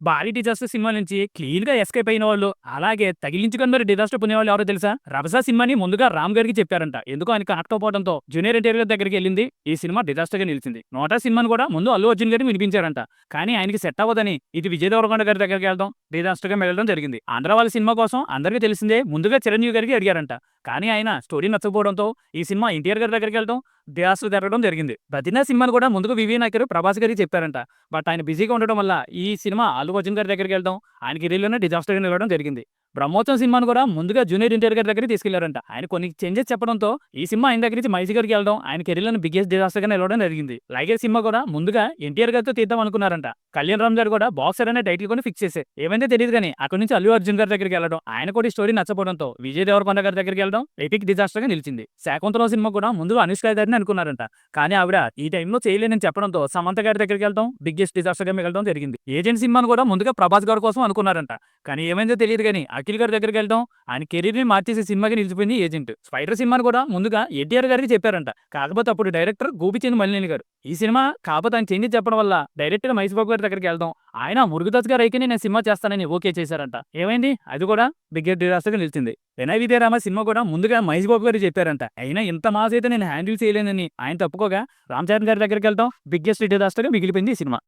భారీ disaster cinema నుంచి క్లీన్‌గా ఎస్కేప్ అయిన వాళ్ళు, అలాగే తగిలించుకొని మరి డిజాస్టర్ పుణ్యవాళ్ళు ఎవరో తెలుసా? 'రభస' సినిమాని ముందుగా రామ్ గారికి చెప్పారంట. ఎందుకో ఆయనకి ఆటకపోవడంతో జూనియర్ ఎన్టీఆర్ గారి దగ్గరికెళ్ళింది. ఈ సినిమా డిజాస్టర్‌గా నిలిచింది. 'నోటా' సినిమాని కూడా ముందు అల్లు అర్జున్ గారికి వినిపించారంట. కానీ ఆయనకి సెట్ అవ్వదని ఇటు విజయ్ దేవరకొండ గారి దగ్గరికెళ్ళడం, డిజాస్టర్‌గా మిగలడం జరిగింది. ఆంధ్ర వాళ్ళ సినిమా కోసం అందరికీ తెలిసిందే ముందుగా చిరంజీవి గారికి అడిగారంట. కానీ ఆయన స్టోరీ నచ్చకపోవడంతో ఈ సినిమా ఎన్టీఆర్ గారి దగ్గరికెళ్ళడం, డిజాస్టర్ జరగడం జరిగింది. 'బద్రీనాథ్' సినిమాని కూడా ముందుగా వివి నాయకర్, ప్రభాస్ గారికి చెప్పారంట. బట్ ఆయన బిజీగా ఉండడం వల్ల ఈ సినిమా అల్లు అర్జున్ గారి దగ్గరికెళ్ళడం, ఆయన కెరీర్‌లోనే డిజాస్టర్‌గా నిలవడం జరిగింది. 'బ్రహ్మోత్సవం' సినిమాని కూడా ముందుగా జూనియర్ ఎన్టీఆర్ గారి దగ్గరికి తీసుకెళ్లారంట. ఆయన కొన్ని చేంజెస్ చెప్పడంతో ఈ సినిమా ఆయన దగ్గర నుంచి మహేష్ గారికి వెళ్ళడం, ఆయన కెరీర్‌లోని బిగ్గెస్ట్ డిజాస్టర్‌గా నిలవడం జరిగింది. 'లైగర్' సినిమా కూడా ముందుగా ఎన్టీఆర్ గారితో తీద్దాం అనుకున్నారంట. కళ్యాణ్ రామ్ గారు కూడా బాక్సర్ అనే టైటిల్ కొని ఫిక్స్ చేశారు. ఏమైందో తెలియదు కానీ అక్కడి నుంచి అల్లు అర్జున్ గారి దగ్గరికి వెళ్ళడం, ఆయన కూడా ఈ స్టోరీ నచ్చపోవడంతో విజయ్ దేవరకొండ గారి దగ్గరికి వెళ్ళడం ఎపిక్ డిజాస్టర్‌గా నిలిచింది. 'శాకుంతలం' సినిమా కూడా ముందుగా అనుష్క గారిని అనుకున్నారంట. కానీ ఆవిడ ఈ టైంలో చేయలేనని చెప్పడంతో సమంత గారి దగ్గరికి వెళ్ళడం బిగ్గెస్ట్ డిజాస్టర్‌గా మిగలడం జరిగింది. 'ఏజెంట్' సినిమాను కూడా ముందుగా ప్రభాస్ గారి కోసం అనుకున్నారంట. కానీ ఏమైందో తెలియదు కానీ అఖిల్ గారి దగ్గరికి వెళ్ళడం, ఆయన కెరీర్‌ని మార్చేసే సినిమాగా నిలిచిపోయింది 'ఏజెంట్'. 'స్పైడర్' సినిమాను కూడా ముందుగా ఎన్టీఆర్ గారికి చెప్పారంట. కాకపోతే అప్పుడు డైరెక్టర్ గోపిచంద్ మలినేని గారు. ఈ సినిమా కాకపోతే ఆయన చేంజెస్ చెప్పడం వల్ల డైరెక్ట్‌గా మహేష్ బాబు గారి దగ్గరికి వెళ్దాం, ఆయన మురుగదాస్ గారు అయితేనే నేను సినిమా చేస్తానని ఓకే చేశారంట. ఏమైంది? అది కూడా బిగ్గెస్ట్ డిజాస్టర్‌గా నిలిచింది. 'వినయ్ విజయరామ' సినిమా కూడా ముందుగా మహేష్ బాబు గారికి చెప్పారంట. అయినా ఇంత మాస్ అయితే నేను హ్యాండిల్ చేయలేనని ఆయన తప్పుకోగా రామ్ చరణ్ గారి దగ్గరికి వెళ్తాం బిగ్గెస్ట్ డిజాస్టర్‌గా మిగిలిపోయింది ఈ సినిమా.